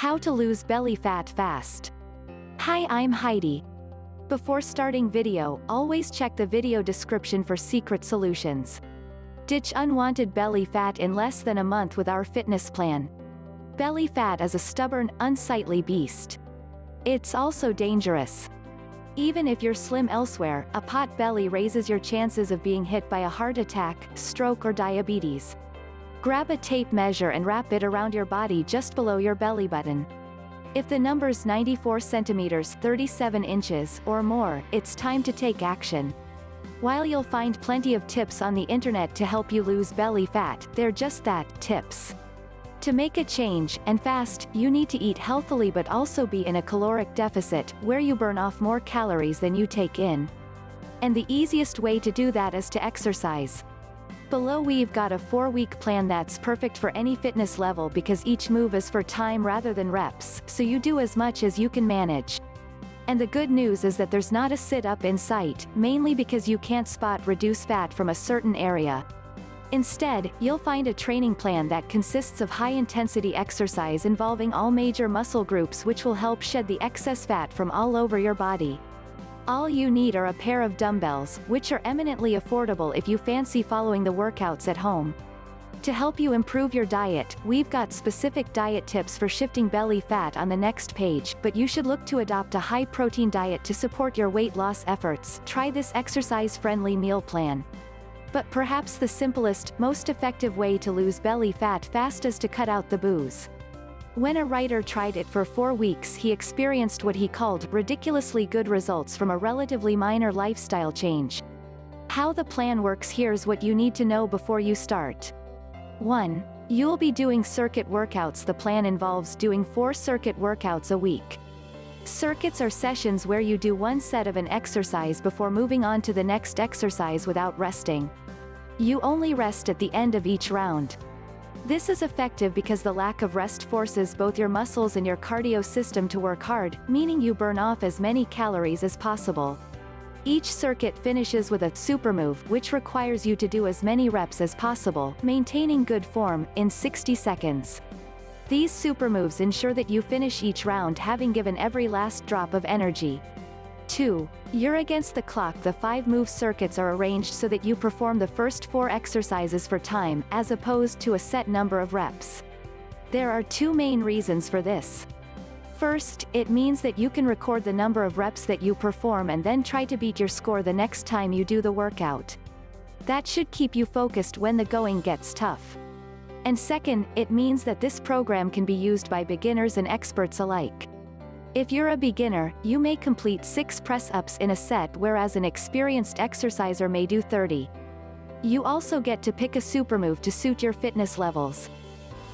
How to lose belly fat fast. Hi, I'm Heidi. Before starting video, always check the video description for secret solutions. Ditch unwanted belly fat in less than a month with our fitness plan. Belly fat is a stubborn, unsightly beast. It's also dangerous. Even if you're slim elsewhere, a pot belly raises your chances of being hit by a heart attack, stroke or diabetes. Grab a tape measure and wrap it around your body just below your belly button. If the number's 94 centimeters 37 inches or more, it's time to take action. While you'll find plenty of tips on the internet to help you lose belly fat, they're just that, tips. To make a change, and fast, you need to eat healthily but also be in a caloric deficit, where you burn off more calories than you take in. And the easiest way to do that is to exercise. Below we've got a 4-week plan that's perfect for any fitness level because each move is for time rather than reps, so you do as much as you can manage. And the good news is that there's not a sit-up in sight, mainly because you can't spot reduce fat from a certain area. Instead, you'll find a training plan that consists of high-intensity exercise involving all major muscle groups which will help shed the excess fat from all over your body. All you need are a pair of dumbbells, which are eminently affordable if you fancy following the workouts at home. To help you improve your diet, we've got specific diet tips for shifting belly fat on the next page, but you should look to adopt a high-protein diet to support your weight loss efforts. Try this exercise-friendly meal plan. But perhaps the simplest, most effective way to lose belly fat fast is to cut out the booze. When a writer tried it for 4 weeks, he experienced what he called ridiculously good results from a relatively minor lifestyle change. How the plan works: here's what you need to know before you start. 1. You'll be doing circuit workouts. The plan involves doing 4 circuit workouts a week. Circuits are sessions where you do one set of an exercise before moving on to the next exercise without resting. You only rest at the end of each round. This is effective because the lack of rest forces both your muscles and your cardio system to work hard, meaning you burn off as many calories as possible. Each circuit finishes with a super move, which requires you to do as many reps as possible, maintaining good form, in 60 seconds. These super moves ensure that you finish each round having given every last drop of energy. 2. You're against the clock. The 5-move circuits are arranged so that you perform the first 4 exercises for time, as opposed to a set number of reps. There are 2 main reasons for this. First, it means that you can record the number of reps that you perform and then try to beat your score the next time you do the workout. That should keep you focused when the going gets tough. And second, it means that this program can be used by beginners and experts alike. If you're a beginner, you may complete 6 press-ups in a set, whereas an experienced exerciser may do 30. You also get to pick a supermove to suit your fitness levels.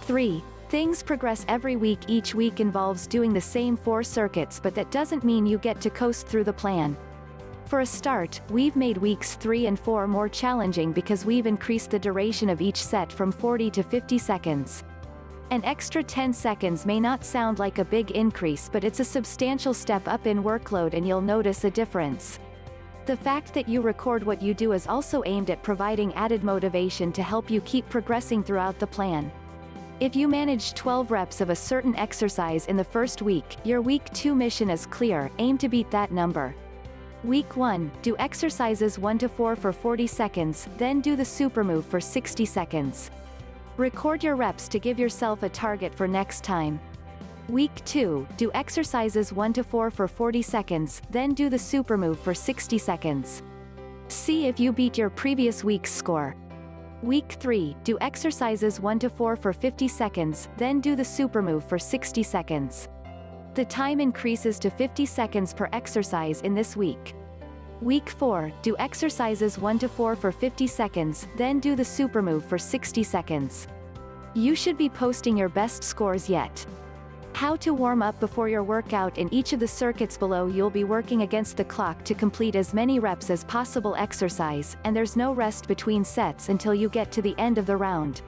3. Things progress every week. Each week involves doing the same 4 circuits, but that doesn't mean you get to coast through the plan. For a start, we've made weeks 3 and 4 more challenging because we've increased the duration of each set from 40 to 50 seconds. An extra 10 seconds may not sound like a big increase, but it's a substantial step up in workload and you'll notice a difference. The fact that you record what you do is also aimed at providing added motivation to help you keep progressing throughout the plan. If you manage 12 reps of a certain exercise in the first week, your week 2 mission is clear: aim to beat that number. Week 1, do exercises 1 to 4 for 40 seconds, then do the supermove for 60 seconds. Record your reps to give yourself a target for next time. Week 2, do exercises 1 to 4 for 40 seconds, then do the supermove for 60 seconds. See if you beat your previous week's score. Week 3, do exercises 1 to 4 for 50 seconds, then do the supermove for 60 seconds. The time increases to 50 seconds per exercise in this week. Week 4, do exercises 1 to 4 for 50 seconds, then do the supermove for 60 seconds. You should be posting your best scores yet. How to warm up before your workout. In each of the circuits below you'll be working against the clock to complete as many reps as possible exercise, and there's no rest between sets until you get to the end of the round.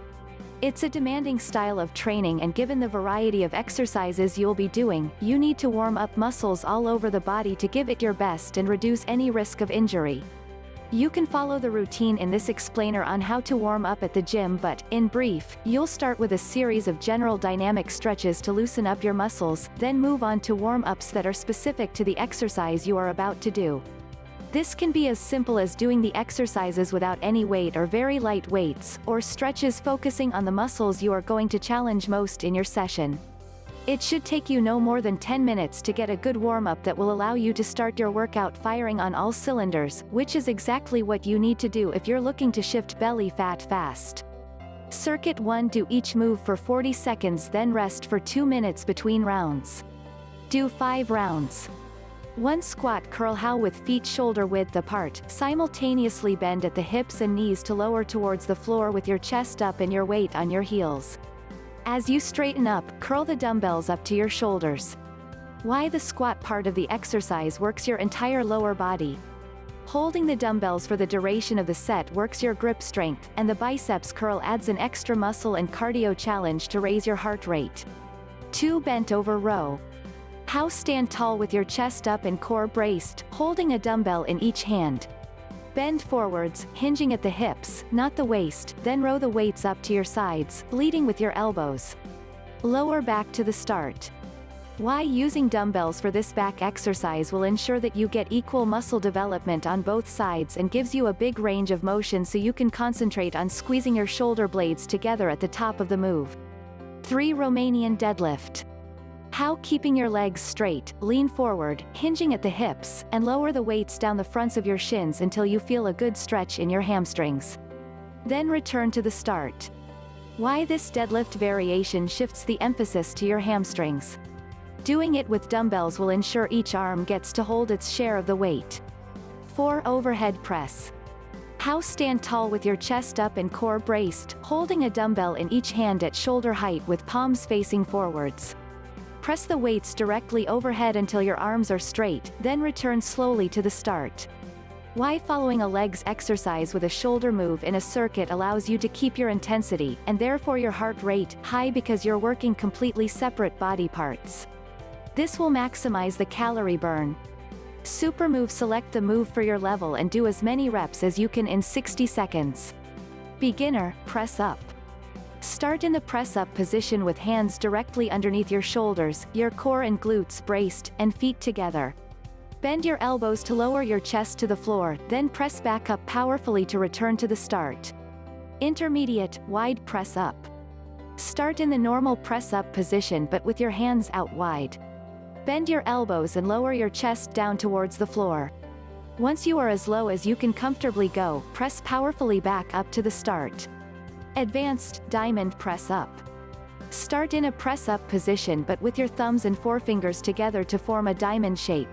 It's a demanding style of training, and given the variety of exercises you'll be doing, you need to warm up muscles all over the body to give it your best and reduce any risk of injury. You can follow the routine in this explainer on how to warm up at the gym, but, in brief, you'll start with a series of general dynamic stretches to loosen up your muscles, then move on to warm-ups that are specific to the exercise you are about to do. This can be as simple as doing the exercises without any weight or very light weights, or stretches focusing on the muscles you are going to challenge most in your session. It should take you no more than 10 minutes to get a good warm-up that will allow you to start your workout firing on all cylinders, which is exactly what you need to do if you're looking to shift belly fat fast. Circuit 1. Do each move for 40 seconds, then rest for 2 minutes between rounds. Do 5 rounds. 1. Squat curl. How with feet shoulder width apart, simultaneously bend at the hips and knees to lower towards the floor with your chest up and your weight on your heels. As you straighten up, curl the dumbbells up to your shoulders. Why the squat part of the exercise works your entire lower body. Holding the dumbbells for the duration of the set works your grip strength, and the biceps curl adds an extra muscle and cardio challenge to raise your heart rate. 2. Bent over row. How stand tall with your chest up and core braced, holding a dumbbell in each hand. Bend forwards, hinging at the hips, not the waist, then row the weights up to your sides, leading with your elbows. Lower back to the start. Why using dumbbells for this back exercise will ensure that you get equal muscle development on both sides and gives you a big range of motion so you can concentrate on squeezing your shoulder blades together at the top of the move. 3. Romanian deadlift. How keeping your legs straight, lean forward, hinging at the hips, and lower the weights down the fronts of your shins until you feel a good stretch in your hamstrings. Then return to the start. Why this deadlift variation shifts the emphasis to your hamstrings. Doing it with dumbbells will ensure each arm gets to hold its share of the weight. 4. Overhead press. How stand tall with your chest up and core braced, holding a dumbbell in each hand at shoulder height with palms facing forwards. Press the weights directly overhead until your arms are straight, then return slowly to the start. Why following a legs exercise with a shoulder move in a circuit allows you to keep your intensity, and therefore your heart rate, high because you're working completely separate body parts. This will maximize the calorie burn. Super move. Select the move for your level and do as many reps as you can in 60 seconds. Beginner, press up. Start in the press-up position with hands directly underneath your shoulders, your core and glutes braced, and feet together. Bend your elbows to lower your chest to the floor, then press back up powerfully to return to the start. Intermediate, wide press-up. Start in the normal press-up position but with your hands out wide. Bend your elbows and lower your chest down towards the floor. Once you are as low as you can comfortably go, press powerfully back up to the start. Advanced, diamond press up. Start in a press-up position but with your thumbs and forefingers together to form a diamond shape.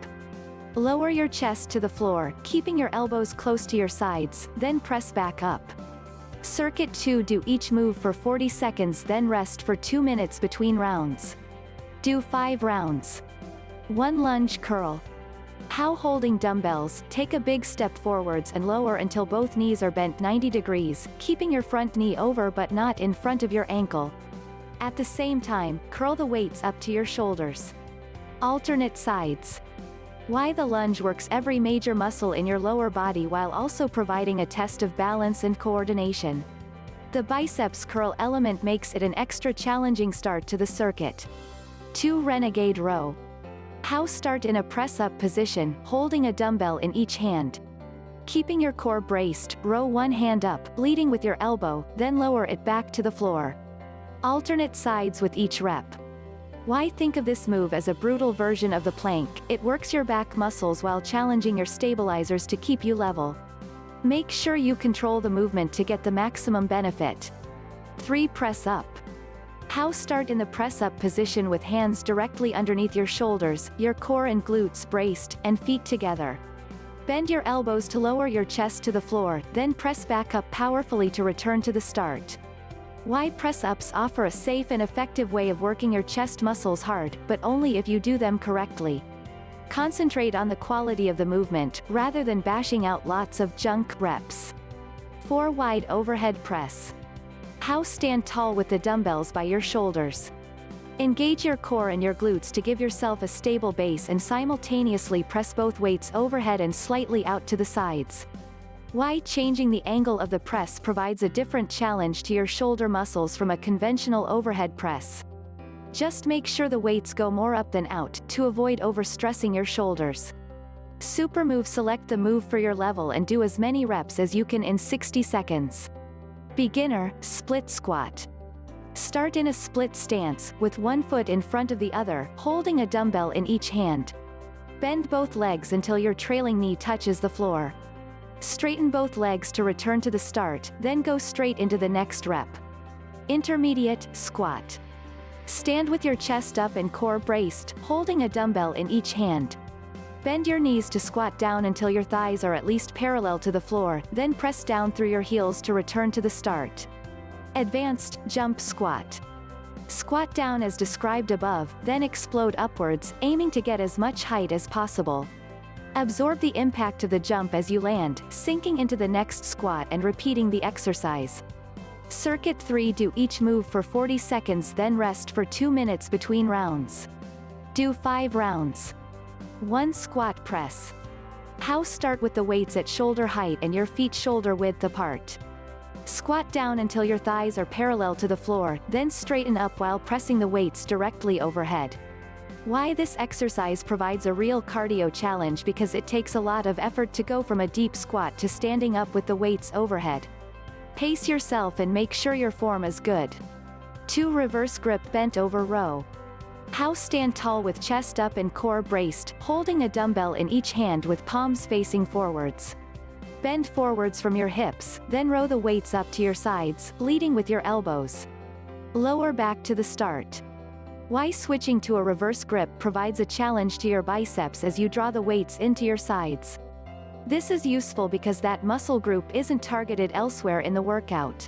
Lower your chest to the floor, keeping your elbows close to your sides, then press back up. Circuit 2. Do each move for 40 seconds then rest for 2 minutes between rounds. Do 5 rounds. 1. Lunge curl. How holding dumbbells, take a big step forwards and lower until both knees are bent 90 degrees, keeping your front knee over but not in front of your ankle. At the same time, curl the weights up to your shoulders. Alternate sides. Why the lunge works every major muscle in your lower body while also providing a test of balance and coordination. The biceps curl element makes it an extra challenging start to the circuit. 2. Renegade row. How start in a press-up position, holding a dumbbell in each hand. Keeping your core braced, row one hand up, leading with your elbow, then lower it back to the floor. Alternate sides with each rep. Why think of this move as a brutal version of the plank? It works your back muscles while challenging your stabilizers to keep you level. Make sure you control the movement to get the maximum benefit. 3. Press up. How start in the press-up position with hands directly underneath your shoulders, your core and glutes braced, and feet together. Bend your elbows to lower your chest to the floor, then press back up powerfully to return to the start. Why press-ups offer a safe and effective way of working your chest muscles hard, but only if you do them correctly. Concentrate on the quality of the movement, rather than bashing out lots of junk reps. 4. Wide overhead press. How stand tall with the dumbbells by your shoulders. Engage your core and your glutes to give yourself a stable base and simultaneously press both weights overhead and slightly out to the sides. Why changing the angle of the press provides a different challenge to your shoulder muscles from a conventional overhead press. Just make sure the weights go more up than out, to avoid overstressing your shoulders. Super move. Select the move for your level and do as many reps as you can in 60 seconds. Beginner, split squat. Start in a split stance, with one foot in front of the other, holding a dumbbell in each hand. Bend both legs until your trailing knee touches the floor. Straighten both legs to return to the start, then go straight into the next rep. Intermediate, squat. Stand with your chest up and core braced, holding a dumbbell in each hand. Bend your knees to squat down until your thighs are at least parallel to the floor, then press down through your heels to return to the start. Advanced, jump squat. Squat down as described above, then explode upwards, aiming to get as much height as possible. Absorb the impact of the jump as you land, sinking into the next squat and repeating the exercise. Circuit 3. Do each move for 40 seconds, then rest for 2 minutes between rounds. Do 5 rounds. 1 squat press. How? Start with the weights at shoulder height and your feet shoulder width apart. Squat down until your thighs are parallel to the floor, then straighten up while pressing the weights directly overhead. Why this exercise provides a real cardio challenge? Because it takes a lot of effort to go from a deep squat to standing up with the weights overhead. Pace yourself and make sure your form is good. 2 reverse grip bent over row. How? Stand tall with chest up and core braced, holding a dumbbell in each hand with palms facing forwards. Bend forwards from your hips, then row the weights up to your sides, leading with your elbows. Lower back to the start. Why? Switching to a reverse grip provides a challenge to your biceps as you draw the weights into your sides. This is useful because that muscle group isn't targeted elsewhere in the workout.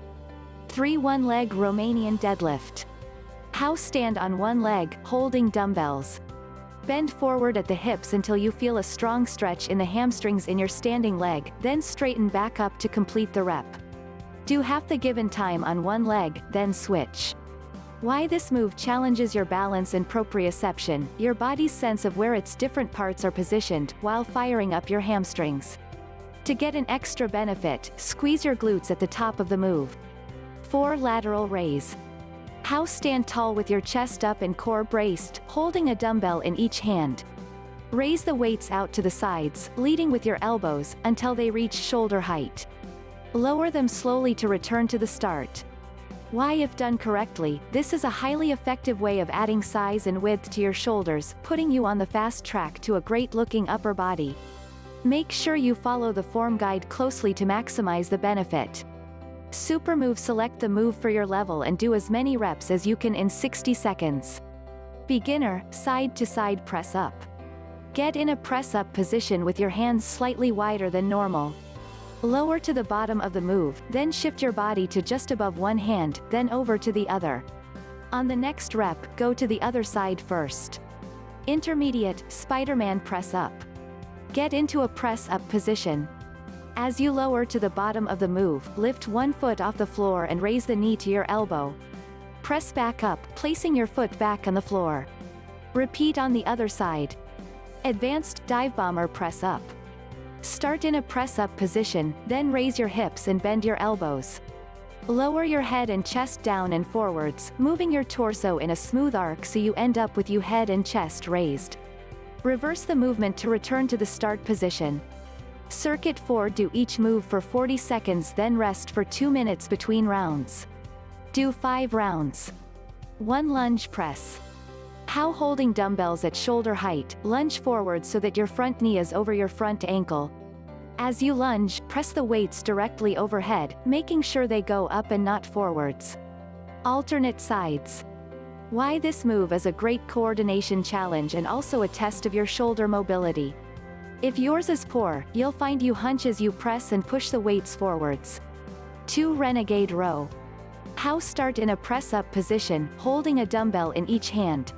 3 one-leg Romanian deadlift. How? Stand on one leg, holding dumbbells. Bend forward at the hips until you feel a strong stretch in the hamstrings in your standing leg, then straighten back up to complete the rep. Do half the given time on one leg, then switch. Why? This move challenges your balance and proprioception, your body's sense of where its different parts are positioned, while firing up your hamstrings. To get an extra benefit, squeeze your glutes at the top of the move. 4 lateral raise. How? Stand tall with your chest up and core braced, holding a dumbbell in each hand. Raise the weights out to the sides, leading with your elbows, until they reach shoulder height. Lower them slowly to return to the start. Why? If done correctly, this is a highly effective way of adding size and width to your shoulders, putting you on the fast track to a great-looking upper body. Make sure you follow the form guide closely to maximize the benefit. Super move. Select the move for your level and do as many reps as you can in 60 seconds. Beginner, side to side press up. Get in a press up position with your hands slightly wider than normal. Lower to the bottom of the move, then shift your body to just above one hand, then over to the other. On the next rep, go to the other side first. Intermediate, Spider-Man press up. Get into a press up position. As you lower to the bottom of the move, lift one foot off the floor and raise the knee to your elbow. Press back up, placing your foot back on the floor. Repeat on the other side. Advanced, dive bomber press up. Start in a press-up position, then raise your hips and bend your elbows. Lower your head and chest down and forwards, moving your torso in a smooth arc so you end up with your head and chest raised. Reverse the movement to return to the start position. Circuit 4. Do each move for 40 seconds, then rest for 2 minutes between rounds. Do 5 rounds. 1 lunge press. How? Holding dumbbells at shoulder height, lunge forward so that your front knee is over your front ankle. As you lunge, press the weights directly overhead, making sure they go up and not forwards. Alternate sides. Why? This move is a great coordination challenge and also a test of your shoulder mobility. If yours is poor, you'll find you hunch as you press and push the weights forwards. 2 renegade row. How? Start in a press-up position, holding a dumbbell in each hand.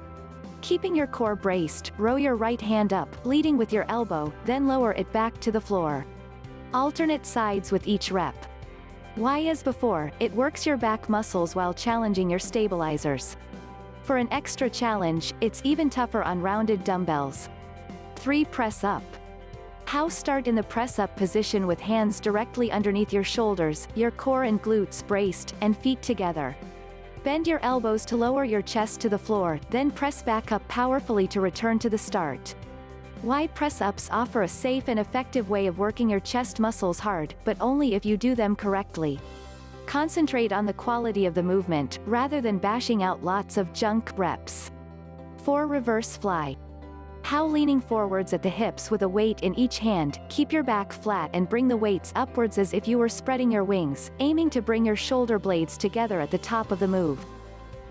Keeping your core braced, row your right hand up, leading with your elbow, then lower it back to the floor. Alternate sides with each rep. Why? As before, it works your back muscles while challenging your stabilizers. For an extra challenge, it's even tougher on rounded dumbbells. 3 press up. How? Start in the press-up position with hands directly underneath your shoulders, your core and glutes braced, and feet together. Bend your elbows to lower your chest to the floor, then press back up powerfully to return to the start. Why? Press-ups offer a safe and effective way of working your chest muscles hard, but only if you do them correctly. Concentrate on the quality of the movement, rather than bashing out lots of junk reps. 4. Reverse fly. How? Leaning forwards at the hips with a weight in each hand, keep your back flat and bring the weights upwards as if you were spreading your wings, aiming to bring your shoulder blades together at the top of the move.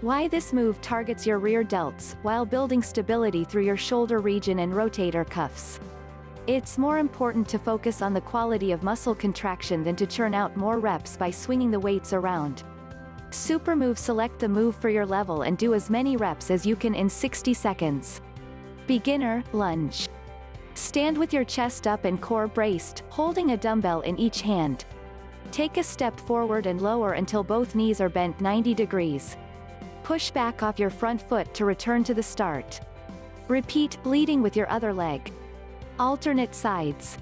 Why? This move targets your rear delts, while building stability through your shoulder region and rotator cuffs. It's more important to focus on the quality of muscle contraction than to churn out more reps by swinging the weights around. Super move. Select the move for your level and do as many reps as you can in 60 seconds. Beginner lunge. Stand with your chest up and core braced, holding a dumbbell in each hand. Take a step forward and lower until both knees are bent 90 degrees. Push back off your front foot to return to the start. Repeat, leading with your other leg. Alternate sides.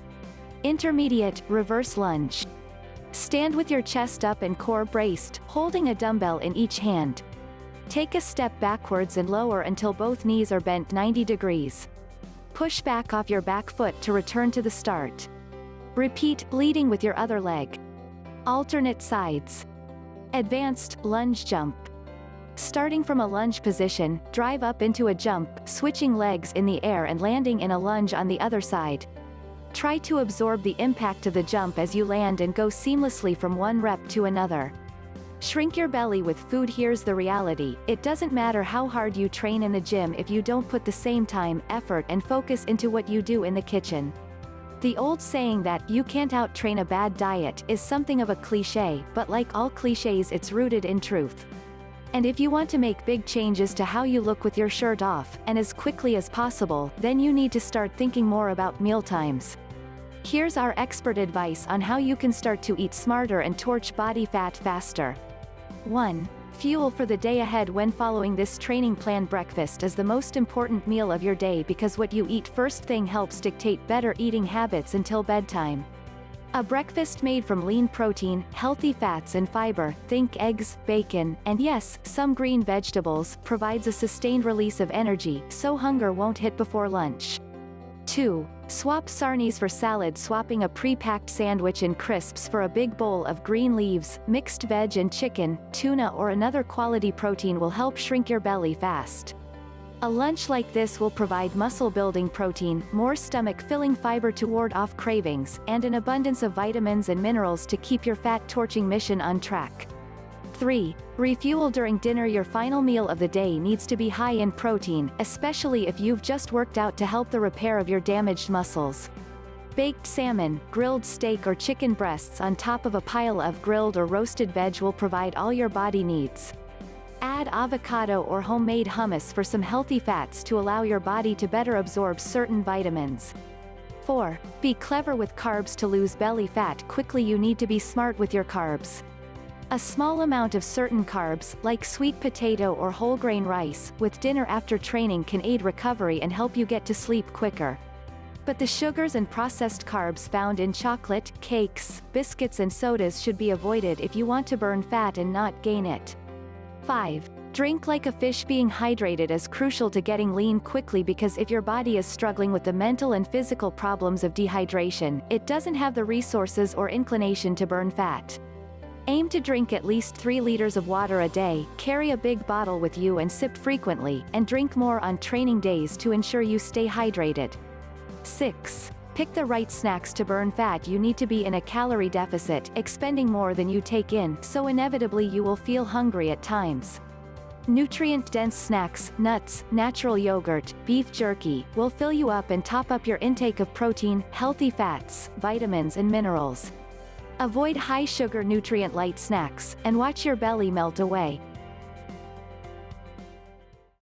Intermediate, reverse lunge. Stand with your chest up and core braced, holding a dumbbell in each hand. Take a step backwards and lower until both knees are bent 90 degrees. Push back off your back foot to return to the start. Repeat, leading with your other leg. Alternate sides. Advanced, lunge jump. Starting from a lunge position, drive up into a jump, switching legs in the air and landing in a lunge on the other side. Try to absorb the impact of the jump as you land and go seamlessly from one rep to another. Shrink your belly with food. Here's the reality: it doesn't matter how hard you train in the gym if you don't put the same time, effort and focus into what you do in the kitchen. The old saying that "you can't out-train a bad diet" is something of a cliche, but like all cliches, it's rooted in truth. And if you want to make big changes to how you look with your shirt off, and as quickly as possible, then you need to start thinking more about mealtimes. Here's our expert advice on how you can start to eat smarter and torch body fat faster. 1. Fuel for the day ahead. When following this training plan, breakfast is the most important meal of your day because what you eat first thing helps dictate better eating habits until bedtime. A breakfast made from lean protein, healthy fats and fiber, think eggs, bacon, and yes, some green vegetables, provides a sustained release of energy, so hunger won't hit before lunch. 2. Swap sarnies for salad. Swapping a pre-packed sandwich and crisps for a big bowl of green leaves, mixed veg and chicken, tuna or another quality protein will help shrink your belly fast. A lunch like this will provide muscle-building protein, more stomach-filling fiber to ward off cravings, and an abundance of vitamins and minerals to keep your fat-torching mission on track. 3. Refuel during dinner. Your final meal of the day needs to be high in protein, especially if you've just worked out to help the repair of your damaged muscles. Baked salmon, grilled steak or chicken breasts on top of a pile of grilled or roasted veg will provide all your body needs. Add avocado or homemade hummus for some healthy fats to allow your body to better absorb certain vitamins. 4. Be clever with carbs. To lose belly fat quickly, you need to be smart with your carbs. A small amount of certain carbs, like sweet potato or whole grain rice, with dinner after training can aid recovery and help you get to sleep quicker. But the sugars and processed carbs found in chocolate, cakes, biscuits and sodas should be avoided if you want to burn fat and not gain it. 5. Drink like a fish. Being hydrated is crucial to getting lean quickly because if your body is struggling with the mental and physical problems of dehydration, it doesn't have the resources or inclination to burn fat. Aim to drink at least 3 liters of water a day, carry a big bottle with you and sip frequently, and drink more on training days to ensure you stay hydrated. 6. Pick the right snacks to burn fat. You need to be in a calorie deficit, expending more than you take in, so inevitably you will feel hungry at times. Nutrient-dense snacks, nuts, natural yogurt, beef jerky, will fill you up and top up your intake of protein, healthy fats, vitamins and minerals. Avoid high-sugar nutrient-light snacks, and watch your belly melt away.